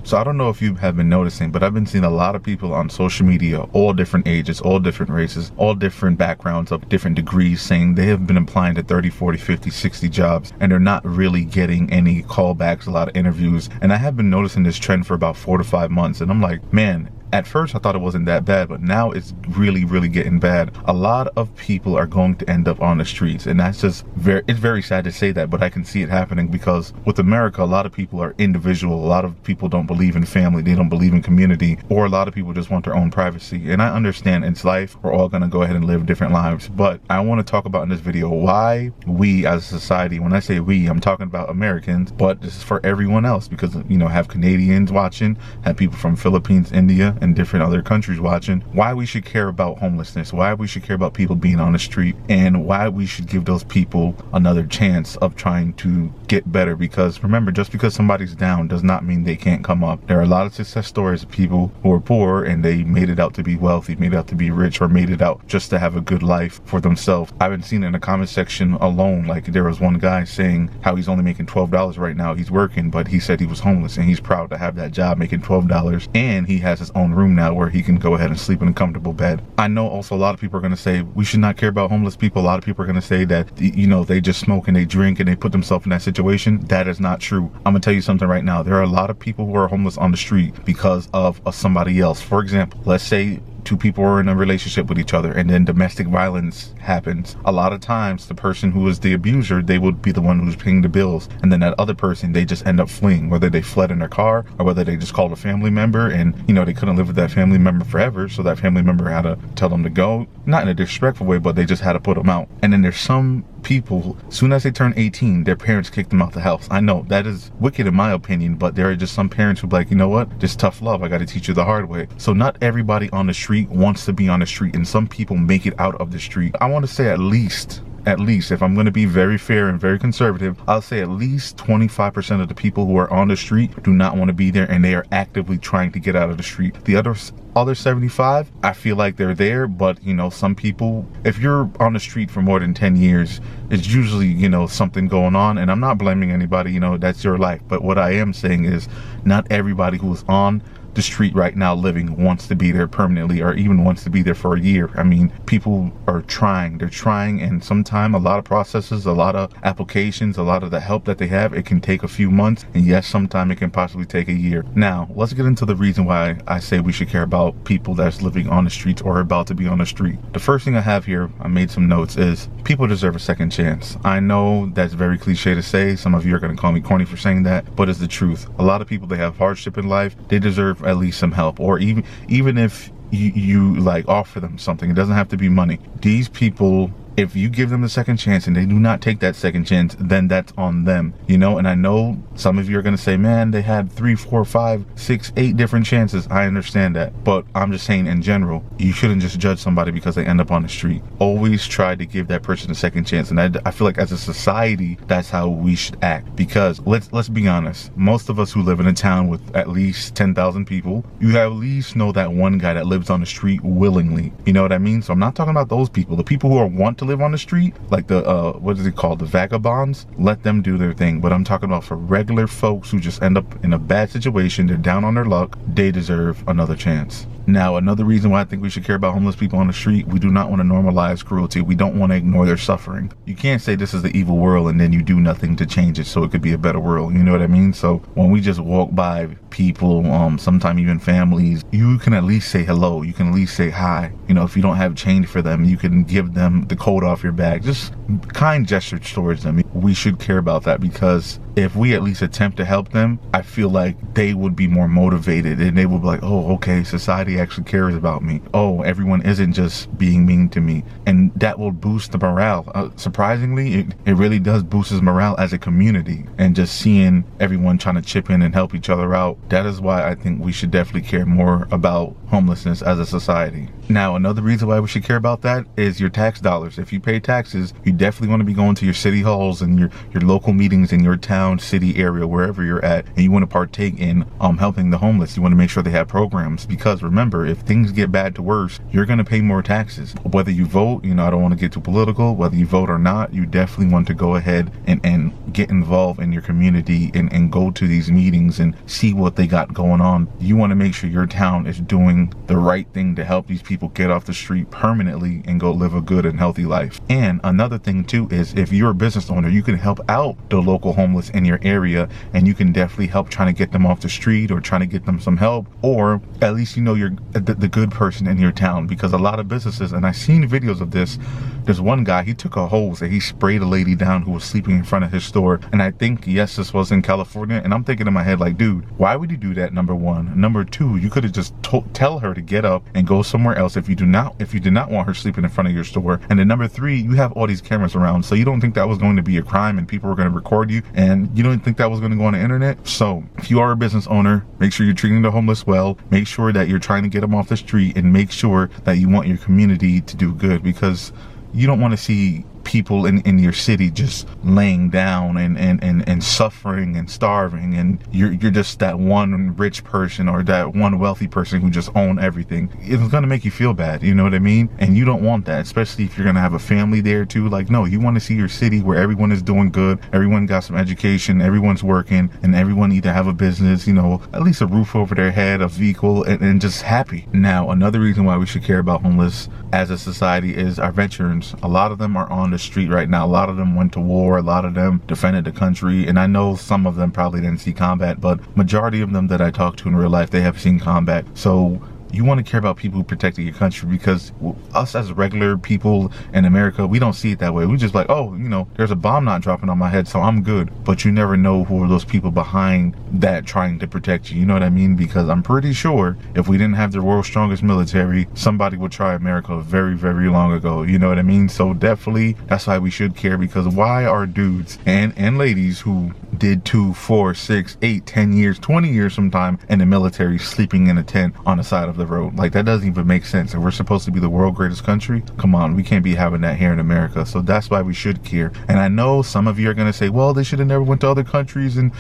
So I don't know if you have been noticing, but I've been seeing a lot of people on social media, all different ages, all different races, all different backgrounds of different degrees, saying they have been applying to 30, 40, 50, 60 jobs, and they're not really getting any callbacks, a lot of interviews. And I have been noticing this trend for about 4 to 5 months, and I'm like, man, at first I thought it wasn't that bad, but now it's really, really getting bad. A lot of people are going to end up on the streets, and that's just it's very sad to say that, but I can see it happening because with America, a lot of people are individual. A lot of people don't believe in family, they don't believe in community, or a lot of people just want their own privacy. And I understand it's life, we're all gonna go ahead and live different lives, but I want to talk about in this video why we as a society, when I say we, I'm talking about Americans, but this is for everyone else, because have Canadians watching, have people from Philippines, India, and different other countries watching, why we should care about homelessness, why we should care about people being on the street, and why we should give those people another chance of trying to get better. Because remember, just because somebody's down does not mean they can't come up. There are a lot of success stories of people who are poor and they made it out to be wealthy, made it out to be rich, or made it out just to have a good life for themselves. I've been seeing in the comment section alone, like there was one guy saying how he's only making $12 right now. He's working, but he said he was homeless and he's proud to have that job making $12, and he has his own room now where he can go ahead and sleep in a comfortable bed. I know also a lot of people are going to say we should not care about homeless people. A lot of people are going to say that they just smoke and they drink and they put themselves in that situation. That is not true. I'm gonna tell you something right now. There are a lot of people who are homeless on the street because of somebody else. For example, let's say two people are in a relationship with each other and then domestic violence happens. A lot of times the person who is the abuser, they would be the one who's paying the bills, and then that other person, they just end up fleeing, whether they fled in their car or whether they just called a family member and they couldn't live with that family member forever, so that family member had to tell them to go, not in a disrespectful way, but they just had to put them out. And then there's some people, as soon as they turn 18, their parents kick them out the house. I know that is wicked in my opinion, but there are just some parents who be like, you know what, just tough love, I got to teach you the hard way. So not everybody on the street wants to be on the street, and some people make it out of the street. I want to say at least, if I'm going to be very fair and very conservative, I'll say at least 25% of the people who are on the street do not want to be there, and they are actively trying to get out of the street. The other 75, I feel like they're there, but some people, if you're on the street for more than 10 years, it's usually something going on, and I'm not blaming anybody, that's your life. But what I am saying is not everybody who is on the street right now living wants to be there permanently, or even wants to be there for a year. I mean, people are trying, and sometimes a lot of processes, a lot of applications, a lot of the help that they have, it can take a few months, and yes, sometimes it can possibly take a year. Now let's get into the reason why I say we should care about people that's living on the streets or about to be on the street. The first thing I have here, I made some notes, is people deserve a second chance. I know that's very cliche to say, some of you are going to call me corny for saying that, but it's the truth. A lot of people, they have hardship in life, they deserve at least some help, or even if you like offer them something, it doesn't have to be money. These people, if you give them a second chance and they do not take that second chance, then that's on them, and I know some of you are going to say, man, they had 3, 4, 5, 6, 8 different chances. I understand that, but I'm just saying in general, you shouldn't just judge somebody because they end up on the street. Always try to give that person a second chance, and I feel like as a society, that's how we should act. Because let's be honest, most of us who live in a town with at least 10,000 people, you at least know that one guy that lives on the street willingly. You know what I mean? So I'm not talking about those people. The people who want to live on the street, like the what is it called, the vagabonds, let them do their thing. But I'm talking about for regular folks who just end up in a bad situation, they're down on their luck, they deserve another chance. Now, another reason why I think we should care about homeless people on the street, we do not want to normalize cruelty. We don't want to ignore their suffering. You can't say this is the evil world and then you do nothing to change it so it could be a better world. You know what I mean? So when we just walk by people, sometimes even families, you can at least say hello. You can at least say hi. If you don't have change for them, you can give them the coat off your back. Just kind gestures towards them. We should care about that, because if we at least attempt to help them, I feel like they would be more motivated, and they would be like, oh, okay, society actually cares about me. Oh, everyone isn't just being mean to me. And that will boost the morale. Surprisingly, it really does boost his morale as a community, and just seeing everyone trying to chip in and help each other out. That is why I think we should definitely care more about homelessness as a society. Now, another reason why we should care about that is your tax dollars. If you pay taxes, you definitely want to be going to your city halls and your local meetings in your town town, city, area, wherever you're at, and you want to partake in helping the homeless, you want to make sure they have programs, because remember, if things get bad to worse, you're going to pay more taxes. Whether you vote, I don't want to get too political, whether you vote or not, you definitely want to go ahead and get involved in your community and go to these meetings and see what they got going on. You want to make sure your town is doing the right thing to help these people get off the street permanently and go live a good and healthy life. And another thing too is, if you're a business owner, you can help out the local homeless in your area, and you can definitely help trying to get them off the street or trying to get them some help, or at least you're the good person in your town. Because a lot of businesses, and I've seen videos of this, there's one guy, he took a hose and he sprayed a lady down who was sleeping in front of his store. And I think, yes, this was in California, and I'm thinking in my head like, dude, why would you do that? Number one. Number two, you could have just tell her to get up and go somewhere else if you did not want her sleeping in front of your store. And then number three, you have all these cameras around, so you don't think that was going to be a crime and people were going to record you, and you don't think that was going to go on the internet. So if you are a business owner, make sure you're treating the homeless well, make sure that you're trying to get them off the street, and make sure that you want your community to do good, because you don't want to see people in your city just laying down and suffering and starving, and you're just that one rich person or that one wealthy person who just own everything. It's gonna make you feel bad, you know what I mean? And you don't want that, especially if you're gonna have a family there too. Like, no, you want to see your city where everyone is doing good, everyone got some education, everyone's working, and everyone either have a business, at least a roof over their head, a vehicle, and just happy. Now, another reason why we should care about homeless as a society is our veterans. A lot of them are on the street right now. A lot of them went to war, a lot of them defended the country, and I know some of them probably didn't see combat, but majority of them that I talk to in real life, they have seen combat. So you want to care about people who protected your country, because us as regular people in America, we don't see it that way. We just like, oh, there's a bomb not dropping on my head, so I'm good. But you never know who are those people behind that trying to protect you. You know what I mean? Because I'm pretty sure if we didn't have the world's strongest military, somebody would try America very, very long ago. You know what I mean? So definitely, that's why we should care, because why are dudes and ladies who did 2, 4, 6, 8, 10 years, 20 years sometime in the military sleeping in a tent on the side of the road? Like, that doesn't even make sense. If we're supposed to be the world's greatest country, come on, we can't be having that here in America. So that's why we should care. And I know some of you are going to say, well, they should have never went to other countries and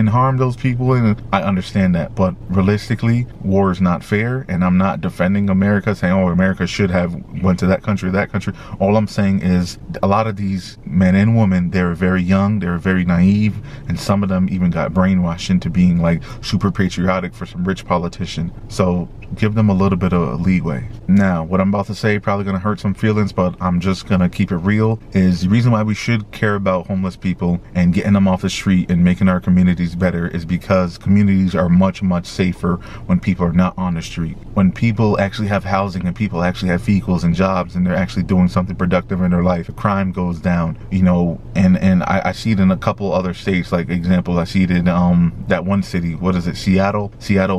harmed those people, and I understand that, but realistically, war is not fair. And I'm not defending America, saying, oh, America should have went to that country or that country. All I'm saying is, a lot of these men and women, they're very young, they're very naive, and some of them even got brainwashed into being like super patriotic for some rich politician. So give them a little bit of leeway. Now, what I'm about to say probably going to hurt some feelings, but I'm just going to keep it real, is the reason why we should care about homeless people and getting them off the street and making our communities better is because communities are much, much safer when people are not on the street. When people actually have housing and people actually have vehicles and jobs and they're actually doing something productive in their life, crime goes down, and I see it in a couple other states. Like, example, I see it in that one city, what is it, Seattle,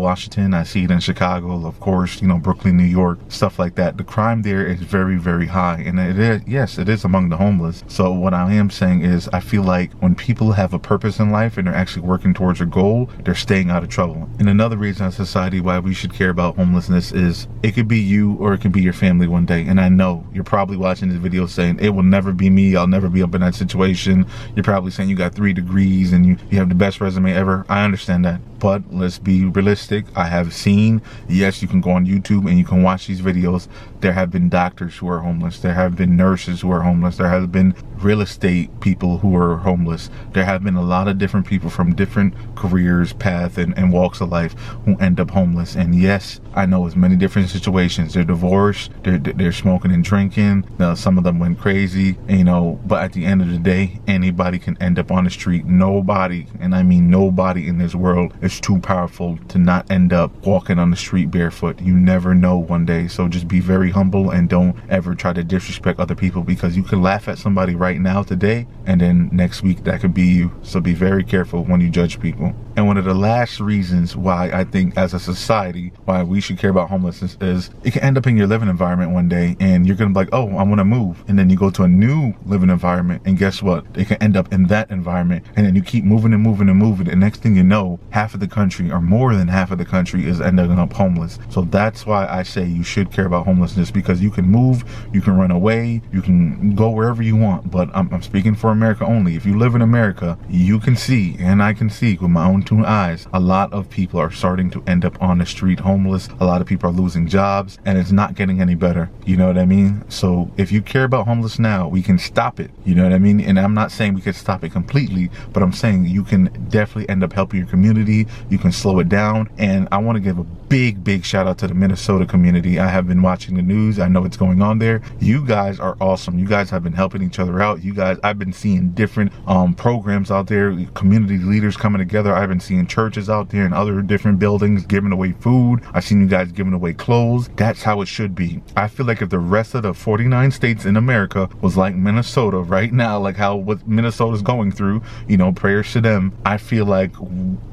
Washington. I see it in Chicago, of course, Brooklyn, New York, stuff like that. The crime there is very, very high, and it is among the homeless. So what I am saying is, I feel like when people have a purpose in life and they're actually working towards a goal, they're staying out of trouble. And another reason as society why we should care about homelessness is, it could be you or it could be your family one day. And I know you're probably watching this video saying, it will never be me, I'll never be up in that situation. You're probably saying you got 3 degrees and you have the best resume ever. I understand that, but let's be realistic. I have seen, yes, you can go on YouTube and you can watch these videos. There have been doctors who are homeless. There have been nurses who are homeless. There have been real estate people who are homeless. There have been a lot of different people from different careers, paths, and walks of life who end up homeless. And yes, I know it's many different situations. They're divorced, they're smoking and drinking. Some of them went crazy, but at the end of the day, anybody can end up on the street. Nobody, and I mean nobody in this world, is too powerful to not end up walking on the street barefoot. You never know one day. So just be very humble and don't ever try to disrespect other people, because you can laugh at somebody right now today and then next week that could be you. So be very careful when you judge people. And one of the last reasons why I think as a society, why we should care about homelessness is it can end up in your living environment one day and you're going to be like, oh, I want to move. And then you go to a new living environment and guess what? It can end up in that environment. And then you keep moving and moving and moving. And next thing you know, half of the country or more than half of the country is ending up homeless. So that's why I say you should care about homelessness, because you can move, you can run away, you can go wherever you want. But I'm speaking for America only. If you live in America, you can see, and I can see with my own two eyes, a lot of people are starting to end up on the street homeless. A lot of people are losing jobs and it's not getting any better. You know what I mean? So if you care about homeless now, we can stop it. You know what I mean? And I'm not saying we can stop it completely, but I'm saying you can definitely end up helping your community. You can slow it down. And I want to give a big shout out to the Minnesota community. I have been watching the news. I know what's going on there. You guys are awesome. You guys have been helping each other out. You guys, I've been seeing different programs out there, community leaders coming together. I've been seeing churches out there and other different buildings giving away food. I've seen you guys giving away clothes. That's how it should be. I feel like if the rest of the 49 states in America was like Minnesota right now, like how what Minnesota's going through, you know, prayers to them. I feel like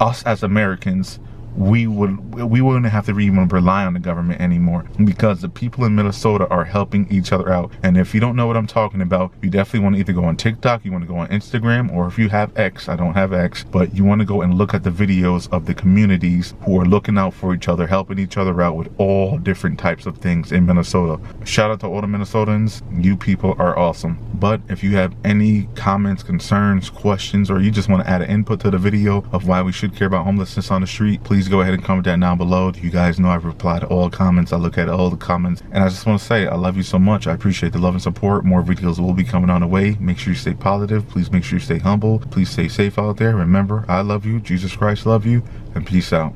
us as Americans, we wouldn't have to even rely on the government anymore, because the people in Minnesota are helping each other out. And if you don't know what I'm talking about, you definitely want to either go on TikTok, you want to go on Instagram, or if you have X, I don't have X, but you want to go and look at the videos of the communities who are looking out for each other, helping each other out with all different types of things in Minnesota. Shout out to all the Minnesotans. You people are awesome. But if you have any comments, concerns, questions, or you just want to add an input to the video of why we should care about homelessness on the street, please go ahead and comment that down below. You guys know I reply to all comments. I look at all the comments, and I just want to say I love you so much. I appreciate the love and support. More videos will be coming on the way. Make sure you stay positive. Please make sure you stay humble. Please stay safe out there. Remember, I love you. Jesus Christ love you, and peace out.